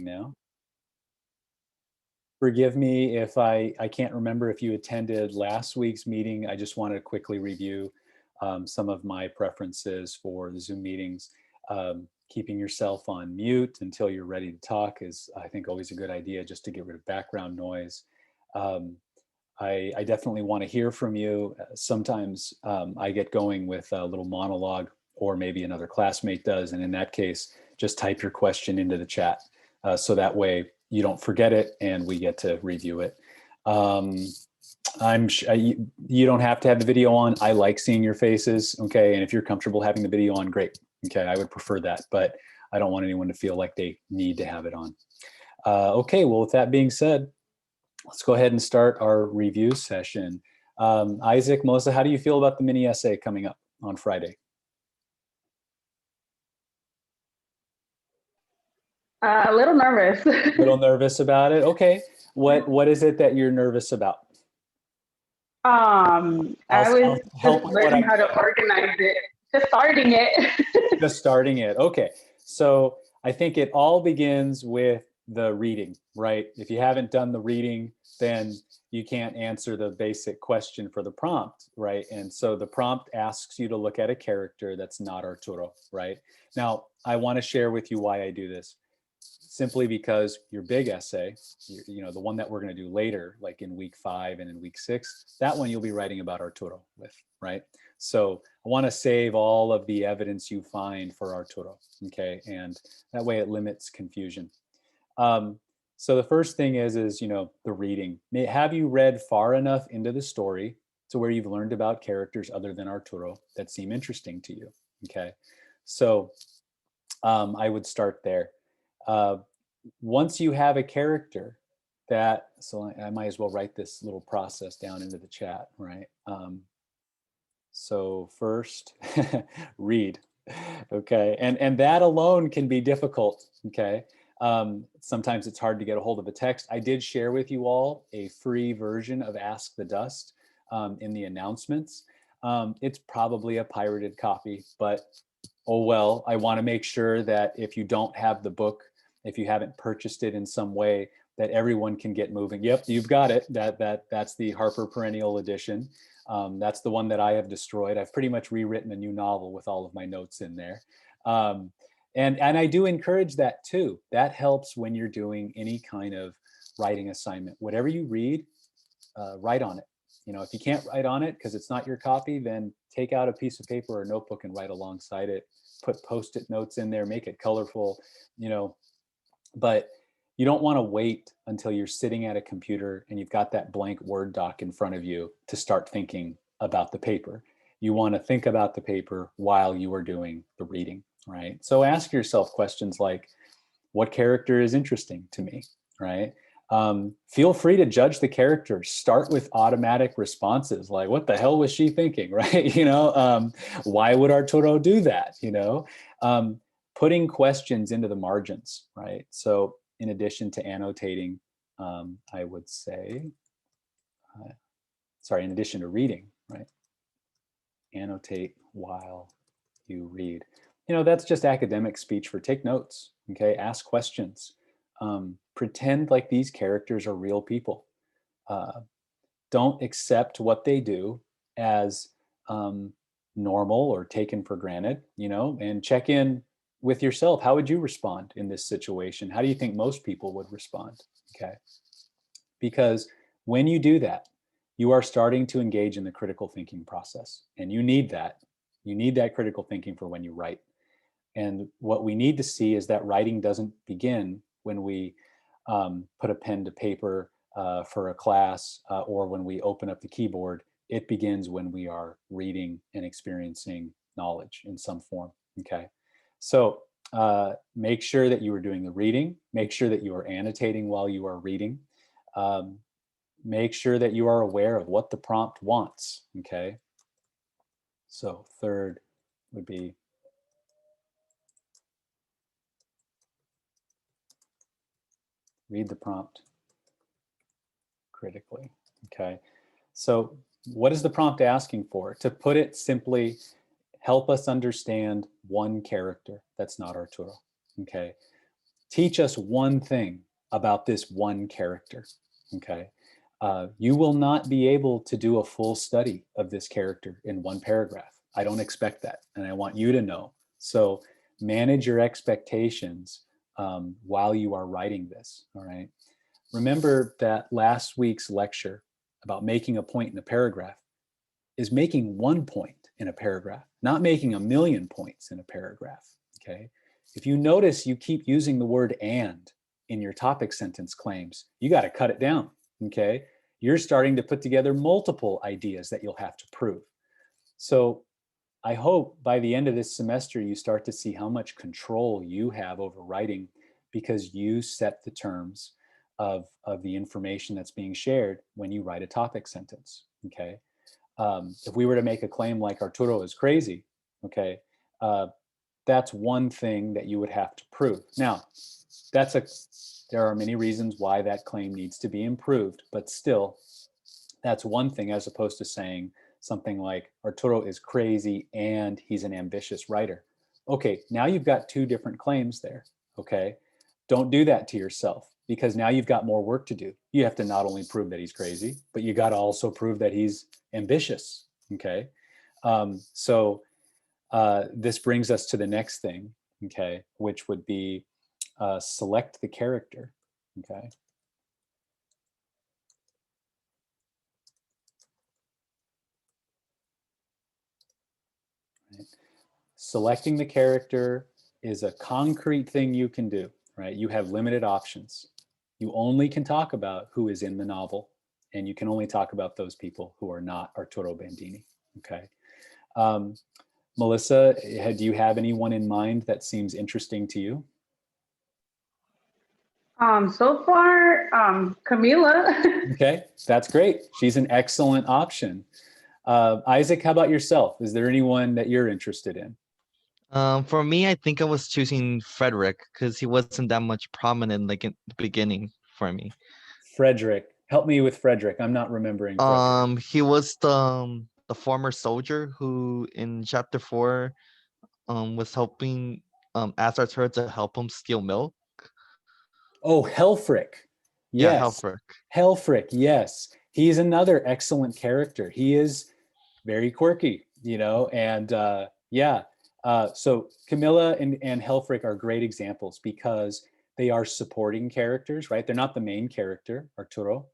now. Forgive me if I can't remember if you attended last week's meeting. I just want to quickly review some of my preferences for the Zoom meetings. Keeping yourself on mute until you're ready to talk is, I think, always a good idea, just to get rid of background noise. I definitely want to hear from you. Sometimes I get going with a little monologue, or maybe another classmate does. And in that case, just type your question into the chat. So that way you don't forget it and we get to review it. You don't have to have the video on. I like seeing your faces, okay? And if you're comfortable having the video on, great. Okay, I would prefer that, but I don't want anyone to feel like they need to have it on. Okay, well, with that being said, let's go ahead and start our review session. Isaac, Melissa, how do you feel about the mini essay coming up on Friday? A little nervous. A little nervous about it. Okay. What is it that you're nervous about? I was just learning how to organize it. Just starting it. Just starting it. Okay. So I think it all begins with the reading, right? If you haven't done the reading, then you can't answer the basic question for the prompt, right? And so the prompt asks you to look at a character that's not Arturo, right? Now, I want to share with you why I do this. Simply because your big essay, you know, the one that we're going to do later, like in week 5 and in week 6, that one you'll be writing about Arturo with, right? So I want to save all of the evidence you find for Arturo, okay? And that way it limits confusion. So the first thing is, you know, the reading. Have you read far enough into the story to where you've learned about characters other than Arturo that seem interesting to you, okay? So I would start there. Once you have a character that, so I might as well write this little process down into the chat, right? So first, read, okay? And that alone can be difficult, okay? Sometimes it's hard to get a hold of a text. I did share with you all a free version of Ask the Dust in the announcements. It's probably a pirated copy, but oh well. I want to make sure that if you don't have the book, if you haven't purchased it in some way, that everyone can get moving. Yep, you've got it. That's the Harper Perennial Edition. That's the one that I have destroyed. I've pretty much rewritten a new novel with all of my notes in there. And I do encourage that too. That helps when you're doing any kind of writing assignment. Whatever you read, write on it. You know, if you can't write on it because it's not your copy, then take out a piece of paper or a notebook and write alongside it. Put Post-it notes in there, make it colorful, you know. But you don't want to wait until you're sitting at a computer and you've got that blank Word doc in front of you to start thinking about the paper. You want to think about the paper while you are doing the reading, right? So ask yourself questions like, what character is interesting to me, right? Feel free to judge the character. Start with automatic responses like, what the hell was she thinking, right? You know, why would Arturo do that, you know? Putting questions into the margins, right? So in addition to annotating, I would say, in addition to reading, right? Annotate while you read. You know, that's just academic speech for take notes, okay? Ask questions. Pretend like these characters are real people. Don't accept what they do as normal or taken for granted, you know, and check in with yourself. How would you respond in this situation? How do you think most people would respond? Okay. Because when you do that, you are starting to engage in the critical thinking process. And you need that. You need that critical thinking for when you write. And what we need to see is that writing doesn't begin when we put a pen to paper for a class or when we open up the keyboard. It begins when we are reading and experiencing knowledge in some form. Okay. So make sure that you are doing the reading. Make sure that you are annotating while you are reading. Make sure that you are aware of what the prompt wants. Okay. So third would be read the prompt critically. Okay. So what is the prompt asking for? To put it simply, help us understand one character that's not Arturo. Okay. teach us one thing about this one character, okay? You will not be able to do a full study of this character in one paragraph. I don't expect that, and I want you to know. So manage your expectations while you are writing this, all right? Remember that last week's lecture about making a point in a paragraph is making 1 point in a paragraph, not making a million points in a paragraph, okay? If you notice you keep using the word and in your topic sentence claims, you got to cut it down, okay? You're starting to put together multiple ideas that you'll have to prove. So I hope by the end of this semester, you start to see how much control you have over writing because you set the terms of the information that's being shared when you write a topic sentence, okay? If we were to make a claim like Arturo is crazy, okay, that's one thing that you would have to prove. Now, there are many reasons why that claim needs to be improved, but still, that's one thing as opposed to saying something like Arturo is crazy and he's an ambitious writer. Okay, now you've got two different claims there, okay? Don't do that to yourself because now you've got more work to do. You have to not only prove that he's crazy, but you got to also prove that he's ambitious, okay? This brings us to the next thing, okay, which would be select the character, okay? Right. Selecting the character is a concrete thing you can do, right? You have limited options. You only can talk about who is in the novel, and you can only talk about those people who are not Arturo Bandini, okay? Melissa, do you have anyone in mind that seems interesting to you? So far, Camila. Okay, that's great. She's an excellent option. Isaac, how about yourself? Is there anyone that you're interested in? For me, I think I was choosing Frederick because he wasn't that much prominent like in the beginning for me. Frederick. Help me with Frederick. I'm not remembering Frederick. He was the former soldier who in chapter 4 was helping Azar's to help him steal milk. Oh, Helfric. Yeah, Yes. Helfric. Helfric, yes. He's another excellent character. He is very quirky, you know, and yeah. So Camilla and Helfric are great examples because they are supporting characters, right? They're not the main character, Arturo.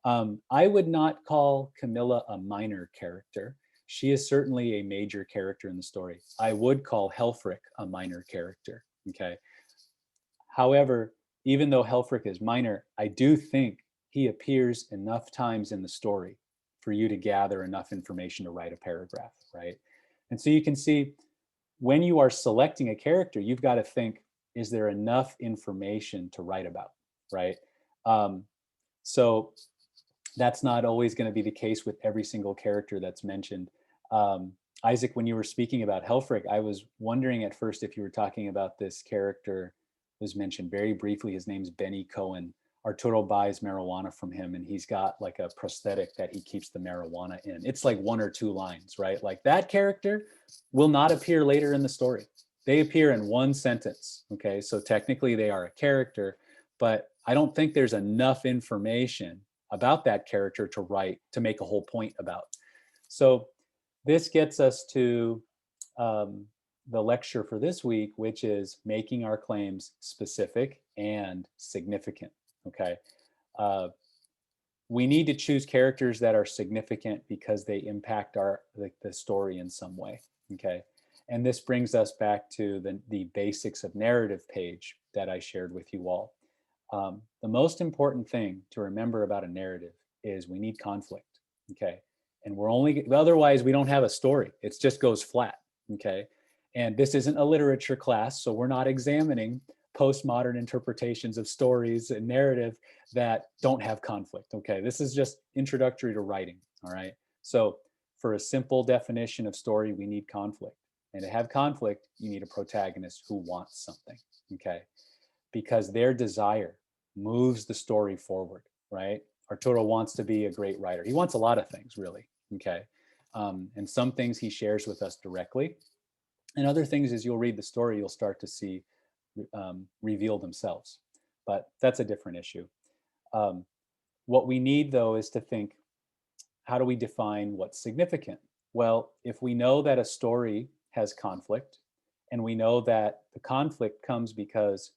I would not call Camilla a minor character. She is certainly a major character in the story. I would call Helfric a minor character, okay? However, even though Helfric is minor, I do think he appears enough times in the story for you to gather enough information to write a paragraph, right? And so you can see when you are selecting a character, you've got to think, is there enough information to write about, right? So that's not always going to be the case with every single character that's mentioned. Isaac, when you were speaking about Helfric, I was wondering at first if you were talking about this character was mentioned very briefly. His name's Benny Cohen. Arturo buys marijuana from him and he's got like a prosthetic that he keeps the marijuana in. It's like 1 or 2 lines, right? Like that character will not appear later in the story. They appear in 1 sentence, okay? So technically they are a character, but I don't think there's enough information about that character to write, to make a whole point about. So this gets us to the lecture for this week, which is making our claims specific and significant, okay? We need to choose characters that are significant because they impact the story in some way, okay? And this brings us back to the basics of narrative page that I shared with you all. The most important thing to remember about a narrative is we need conflict, okay? And otherwise we don't have a story. It just goes flat, okay? And this isn't a literature class, so we're not examining postmodern interpretations of stories and narrative that don't have conflict, okay? This is just introductory to writing, all right? So for a simple definition of story, we need conflict. And to have conflict, you need a protagonist who wants something, okay? Because their desire moves the story forward, right? Arturo wants to be a great writer. He wants a lot of things, really, okay? And some things he shares with us directly. And other things, as you'll read the story, you'll start to see reveal themselves. But that's a different issue. What we need, though, is to think, how do we define what's significant? Well, if we know that a story has conflict, and we know that the conflict comes because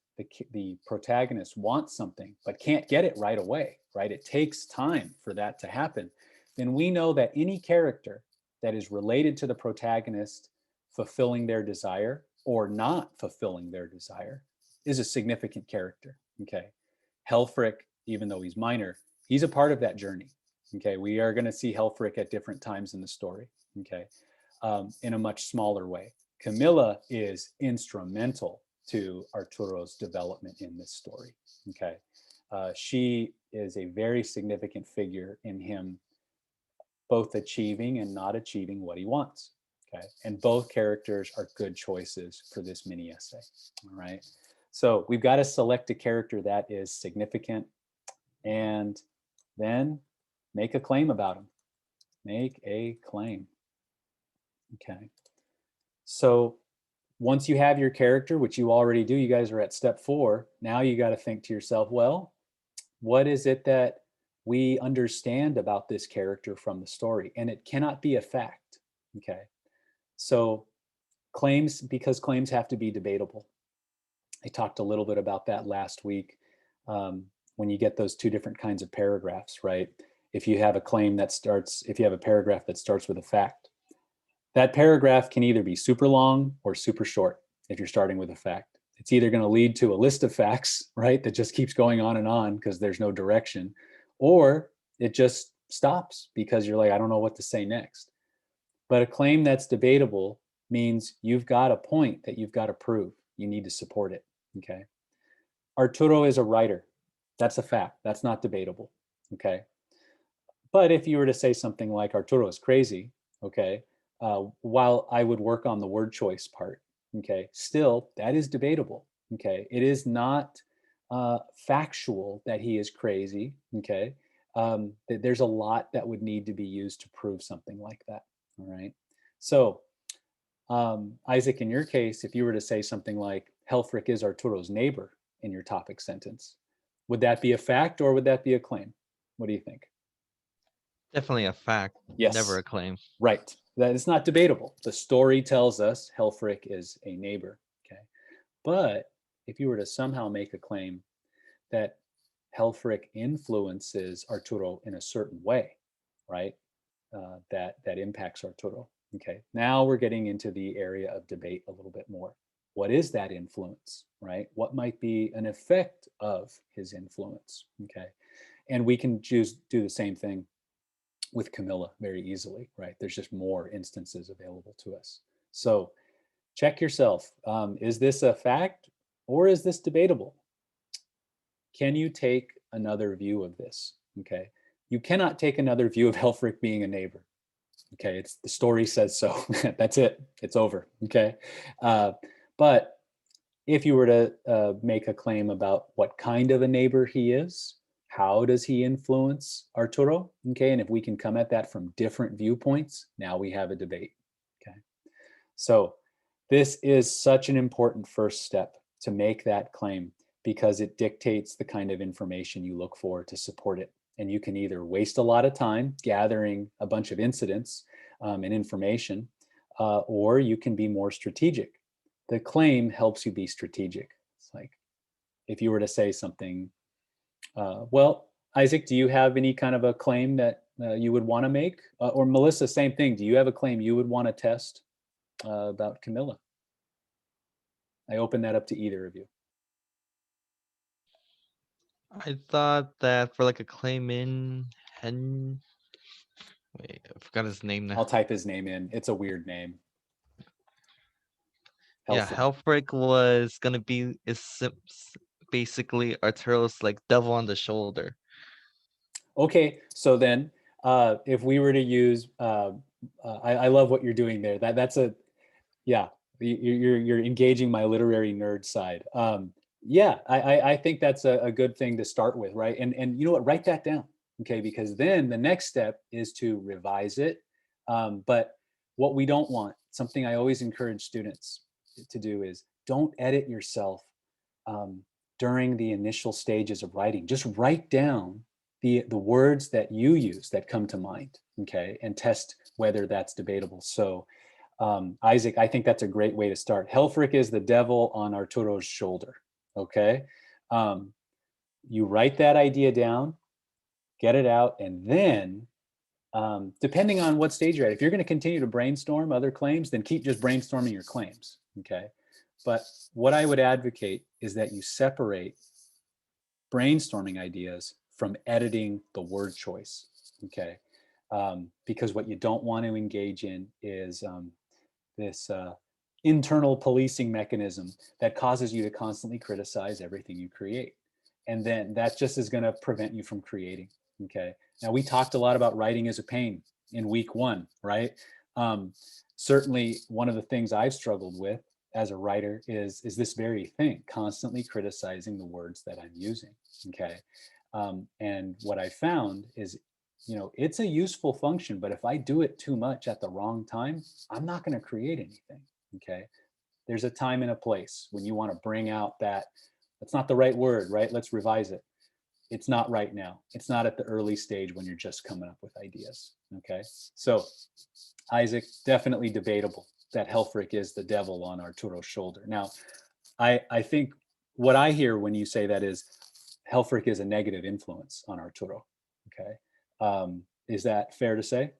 the protagonist wants something but can't get it right away, right? It takes time for that to happen. Then we know that any character that is related to the protagonist fulfilling their desire or not fulfilling their desire is a significant character. Okay. Helfrich, even though he's minor, he's a part of that journey. Okay. We are going to see Helfrich at different times in the story. Okay. In a much smaller way. Camilla is instrumental to Arturo's development in this story. Okay. She is a very significant figure in him both achieving and not achieving what he wants. Okay. And both characters are good choices for this mini essay. All right. So we've got to select a character that is significant and then make a claim about him. Make a claim. Okay. So once you have your character, which you already do, you guys are at step 4. Now you got to think to yourself, well, what is it that we understand about this character from the story? And it cannot be a fact. Okay. So claims, because claims have to be debatable. I talked a little bit about that last week. When you get those two different kinds of paragraphs, right? If you have a claim that starts, if you have a paragraph that starts with a fact, that paragraph can either be super long or super short if you're starting with a fact. It's either going to lead to a list of facts, right, that just keeps going on because there's no direction, or it just stops because you're like, I don't know what to say next. But a claim that's debatable means you've got a point that you've got to prove. You need to support it, okay? Arturo is a writer. That's a fact. That's not debatable, okay? But if you were to say something like Arturo is crazy, okay, while I would work on the word choice part, okay, still that is debatable, okay? It is not factual that he is crazy, okay? There's a lot that would need to be used to prove something like that, all right? So Isaac, in your case, if you were to say something like Helfrich is Arturo's neighbor in your topic sentence, would that be a fact or would that be a claim? What do you think? Definitely a fact. Yes. Never a claim. Right. That is not debatable. The story tells us Helfrich is a neighbor. Okay. But if you were to somehow make a claim that Helfrich influences Arturo in a certain way, right? That impacts Arturo. Okay. Now we're getting into the area of debate a little bit more. What is that influence, right? What might be an effect of his influence? Okay. And we can do the same thing with Camilla very easily, right? There's just more instances available to us. So check yourself. Is this a fact or is this debatable? Can you take another view of this? Okay. You cannot take another view of Helfrich being a neighbor. Okay. It's the story says so. That's it. It's over. Okay. But if you were to make a claim about what kind of a neighbor he is, how does he influence Arturo? Okay, and if we can come at that from different viewpoints, now we have a debate. Okay, so this is such an important first step to make that claim because it dictates the kind of information you look for to support it. And you can either waste a lot of time gathering a bunch of incidents and information, or you can be more strategic. The claim helps you be strategic. It's like if you were to say something, well, Isaac, do you have any kind of a claim that you would want to make? Or Melissa, same thing. Do you have a claim you would want to test about Camilla? I open that up to either of you. I thought that for like a claim in wait, I forgot his name now. I'll type his name in. It's a weird name. Yeah, Helfrich was gonna be basically Arturo's like devil on the shoulder. Okay, so then if we were to use, I love what you're doing there. That's a, yeah, you're engaging my literary nerd side. Yeah, I think that's a good thing to start with, right? And you know what, write that down, okay? Because then the next step is to revise it. But what we don't want, something I always encourage students to do is don't edit yourself during the initial stages of writing. Just write down the words that you use that come to mind, okay, and test whether that's debatable. So Isaac, I think that's a great way to start. Helfrich is the devil on Arturo's shoulder, okay? You write that idea down, get it out, and then depending on what stage you're at, if you're going to continue to brainstorm other claims, then keep just brainstorming your claims, okay? But what I would advocate is that you separate brainstorming ideas from editing the word choice, okay? Because what you don't want to engage in is this internal policing mechanism that causes you to constantly criticize everything you create. And then that just is going to prevent you from creating, okay? Now, we talked a lot about writing as a pain in week 1, right? Certainly, one of the things I've struggled with as a writer is this very thing, constantly criticizing the words that I'm using, okay? And what I found is, you know, it's a useful function, but if I do it too much at the wrong time, I'm not going to create anything, okay? There's a time and a place when you want to bring out that, that's not the right word, right? Let's revise it. It's not right now. It's not at the early stage when you're just coming up with ideas, okay? So Isaac, definitely debatable that Helfrich is the devil on Arturo's shoulder. Now, I think what I hear when you say that is Helfrich is a negative influence on Arturo, okay? Is that fair to say?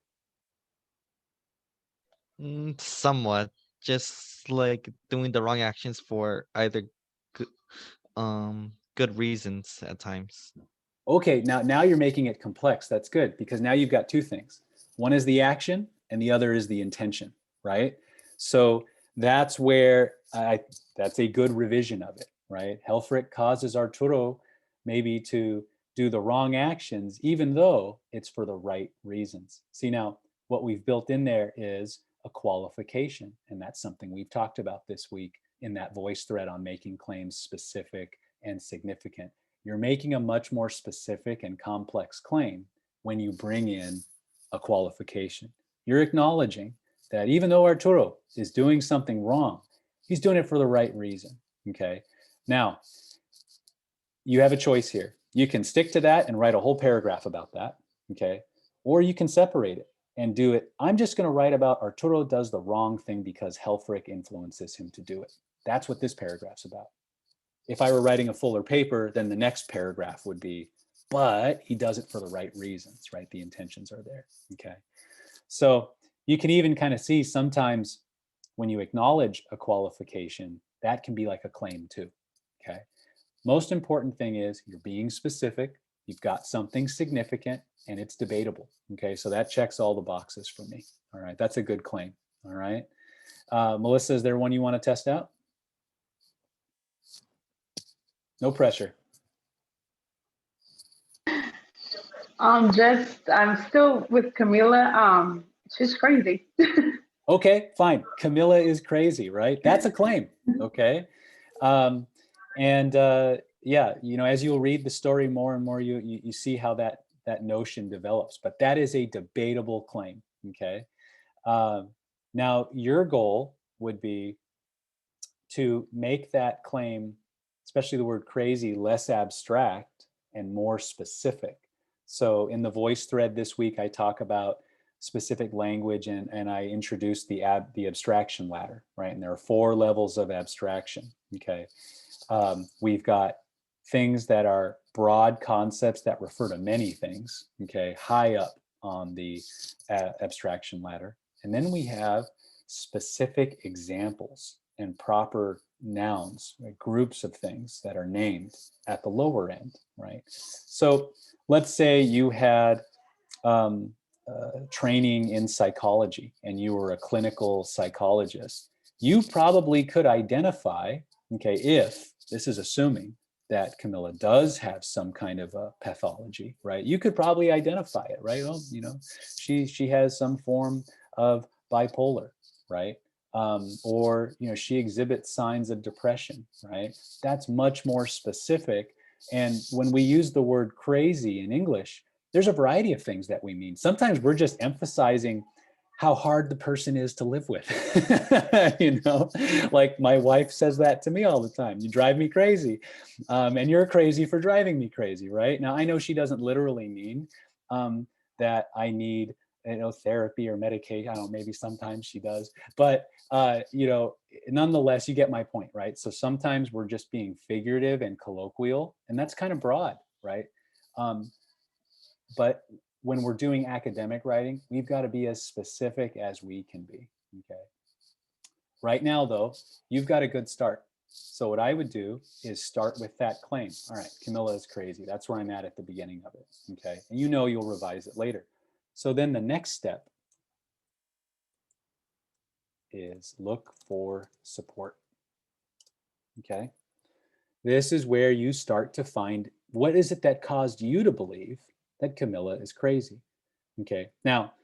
Somewhat, just like doing the wrong actions for either good, good reasons at times. Okay, now you're making it complex. That's good, because now you've got two things. One is the action and the other is the intention, right? So that's where that's a good revision of it, right? Helfrich causes Arturo maybe to do the wrong actions, even though it's for the right reasons. See, now what we've built in there is a qualification, and that's something we've talked about this week in that voice thread on making claims specific and significant. You're making a much more specific and complex claim when you bring in a qualification. You're acknowledging that even though Arturo is doing something wrong, he's doing it for the right reason, okay? Now, you have a choice here. You can stick to that and write a whole paragraph about that, okay? Or you can separate it and do it. I'm just going to write about Arturo does the wrong thing because Helfrich influences him to do it. That's what this paragraph's about. If I were writing a fuller paper, then the next paragraph would be, but he does it for the right reasons, right? The intentions are there, okay? So you can even kind of see sometimes when you acknowledge a qualification, that can be like a claim too, okay? Most important thing is you're being specific, you've got something significant, and it's debatable, okay? So that checks all the boxes for me, all right? That's a good claim, all right? Melissa, is there one you want to test out? No pressure. I'm still with Camila. She's crazy. Okay, fine. Camilla is crazy, right? That's a claim, okay? Yeah, you know, as you'll read the story more and more, you see how that notion develops, but that is a debatable claim, okay? Now, your goal would be to make that claim, especially the word crazy, less abstract and more specific. So in the voice thread this week, I talk about specific language and I introduced the abstraction ladder, right? And there are 4 levels of abstraction, okay? We've got things that are broad concepts that refer to many things, okay, high up on the abstraction ladder. And then we have specific examples and proper nouns, right, groups of things that are named at the lower end, right? So let's say you had training in psychology and you were a clinical psychologist. You probably could identify, okay, if this is assuming that Camilla does have some kind of a pathology, right? You could probably identify it, right? Well, you know, she has some form of bipolar, right? Or, you know, she exhibits signs of depression, right? That's much more specific. And when we use the word crazy in English, there's a variety of things that we mean. Sometimes we're just emphasizing how hard the person is to live with. You know, like my wife says that to me all the time. You drive me crazy. And you're crazy for driving me crazy, right? Now, I know she doesn't literally mean that I need, you know, therapy or medication. I don't know, maybe sometimes she does. But, you know, nonetheless, you get my point, right? So sometimes we're just being figurative and colloquial, and that's kind of broad, right? But when we're doing academic writing, we've got to be as specific as we can be, okay? Right now, though, you've got a good start. So what I would do is start with that claim. All right, Camilla is crazy. That's where I'm at the beginning of it, okay? And you know you'll revise it later. So then the next step is look for support, okay? This is where you start to find what is it that caused you to believe that Camilla is crazy, okay? Now,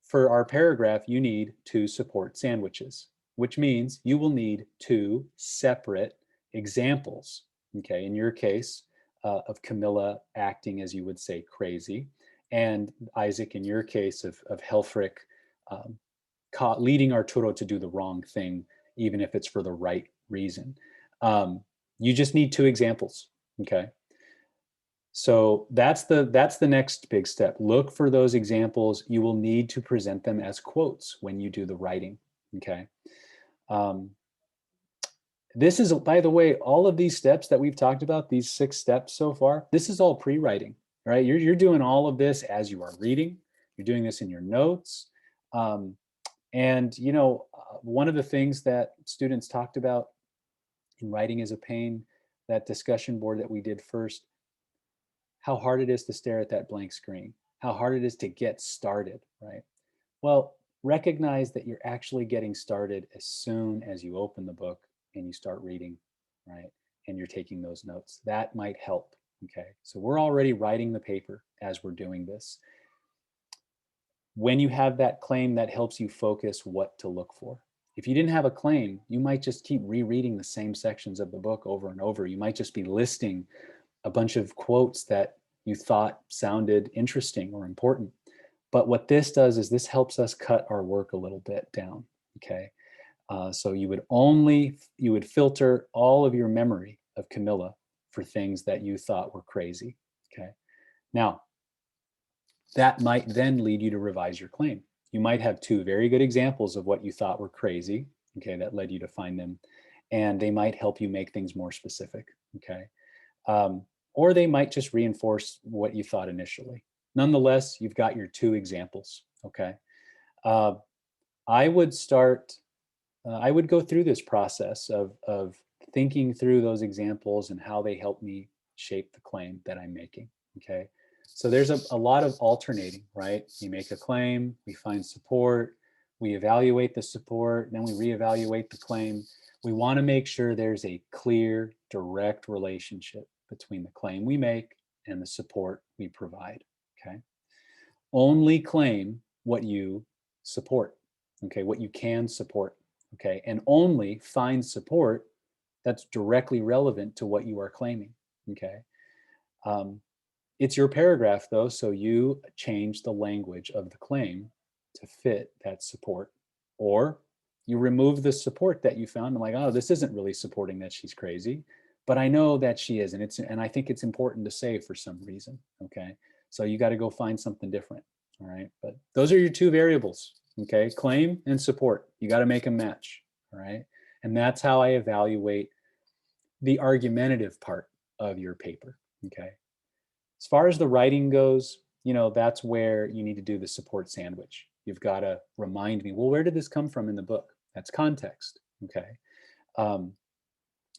for our paragraph, you need 2 support sandwiches, which means you will need 2 separate examples, okay? In your case, of Camilla acting, as you would say, crazy, and Isaac, in your case, of Helfrich um, leading Arturo to do the wrong thing, even if it's for the right reason. You just need 2 examples, okay? So that's the next big step. Look for those examples. You will need to present them as quotes when you do the writing, okay? This is, by the way, all of these steps that we've talked about, these 6 steps so far, this is all pre-writing, right? You're doing all of this as you are reading. You're doing this in your notes. And, you know, one of the things that students talked about in Writing is a Pain, that discussion board that we did first, how hard it is to stare at that blank screen, how hard it is to get started, right? Well, recognize that you're actually getting started as soon as you open the book and you start reading, right? And you're taking those notes. That might help, okay? So we're already writing the paper as we're doing this. When you have that claim, that helps you focus what to look for. If you didn't have a claim, you might just keep rereading the same sections of the book over and over. You might just be listing a bunch of quotes that you thought sounded interesting or important. But what this does is this helps us cut our work a little bit down, okay? So you would filter all of your memory of Camilla for things that you thought were crazy, okay? Now, that might then lead you to revise your claim. You might have 2 very good examples of what you thought were crazy, okay, that led you to find them, and they might help you make things more specific, okay? Or they might just reinforce what you thought initially. Nonetheless, you've got your 2 examples, okay? I would go through this process of thinking through those examples and how they help me shape the claim that I'm making, okay? So there's a lot of alternating, right? You make a claim, we find support, we evaluate the support, then we reevaluate the claim. We want to make sure there's a clear, direct relationship between the claim we make and the support we provide, okay? Only claim what you support, okay? What you can support, okay? And only find support that's directly relevant to what you are claiming, okay? It's your paragraph though, so you change the language of the claim to fit that support, or you remove the support that you found. I'm like, oh, this isn't really supporting that she's crazy, but I know that she is, and I think it's important to say for some reason, okay? So you got to go find something different, all right? But those are your 2 variables, okay? Claim and support. You got to make them match, all right? And that's how I evaluate the argumentative part of your paper, okay? As far as the writing goes, you know, that's where you need to do the support sandwich. You've got to remind me, well, where did this come from in the book? That's context, okay?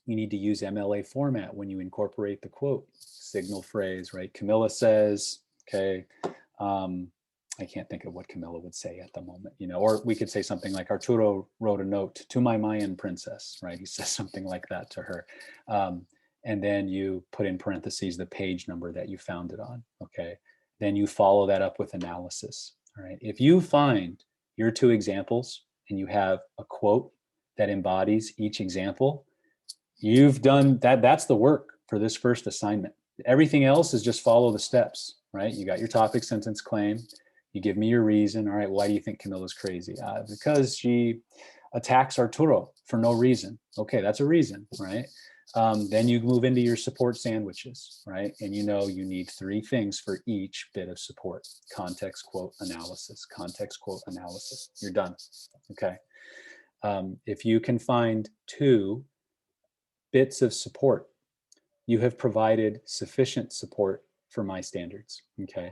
You need to use MLA format when you incorporate the quote, signal phrase, right? Camilla says, okay, I can't think of what Camilla would say at the moment, you know, or we could say something like Arturo wrote a note to my Mayan princess, right? He says something like that to her. And then you put in parentheses the page number that you found it on, okay? Then you follow that up with analysis, all right? If you find your 2 examples and you have a quote that embodies each example, you've done that. That's the work for this first assignment. Everything else is just follow the steps, right? You got your topic, sentence, claim. You give me your reason. All right, why do you think Camilla's crazy? Because she attacks Arturo for no reason. Okay, that's a reason, right? Then you move into your support sandwiches, right? And you know you need 3 things for each bit of support. Context, quote, analysis. Context, quote, analysis. You're done, okay? If you can find 2 bits of support, you have provided sufficient support for my standards, okay?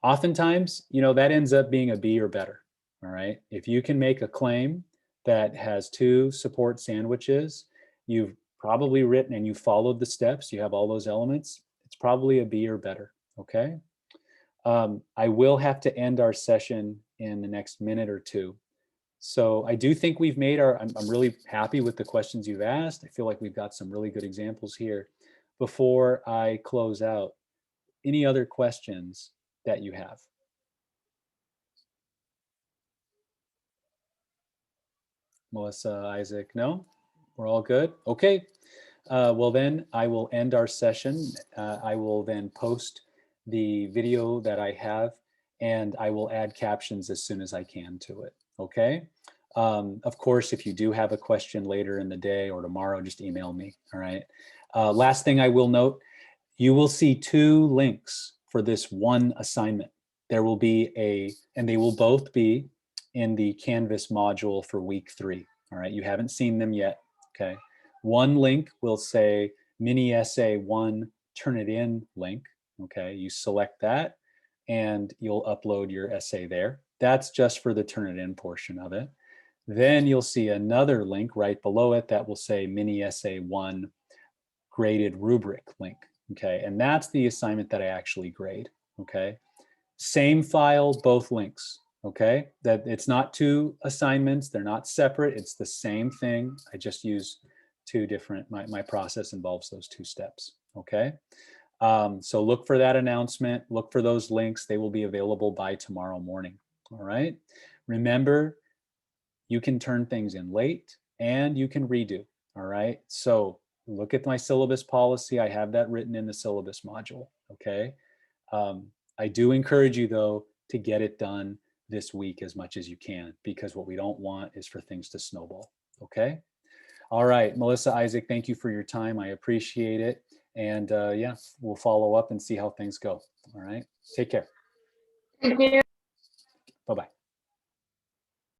Oftentimes, you know, that ends up being a B or better, all right? If you can make a claim that has 2 support sandwiches, you've probably written and you followed the steps, you have all those elements, it's probably a B or better, okay? I will have to end our session in the next minute or 2. So I do think we've made I'm really happy with the questions you've asked. I feel like we've got some really good examples here. Before I close out, any other questions that you have? Melissa, Isaac, no? We're all good? Okay. Well then, I will end our session. I will then post the video that I have, and I will add captions as soon as I can to it, okay? Of course, if you do have a question later in the day or tomorrow, just email me, all right? Last thing I will note, you will see 2 links for this one assignment. There will be and they will both be in the Canvas module for week 3. All right, you haven't seen them yet, okay? One link will say mini essay 1, turn it in link, okay? You select that and you'll upload your essay there. That's just for the turn it in portion of it. Then you'll see another link right below it that will say mini essay 1 graded rubric link, okay? And that's the assignment that I actually grade, okay? Same file, both links, okay? That it's not 2 assignments, they're not separate, it's the same thing. I just use 2 different, my process involves those 2 steps, okay? So look for that announcement, look for those links, they will be available by tomorrow morning, all right? Remember, you can turn things in late and you can redo, all right? So look at my syllabus policy, I have that written in the syllabus module, okay? I do encourage you though to get it done this week as much as you can, because what we don't want is for things to snowball, okay? All right, Melissa, Isaac, thank you for your time. I appreciate it. And yeah, we'll follow up and see how things go. All right, take care. Thank you. Bye-bye.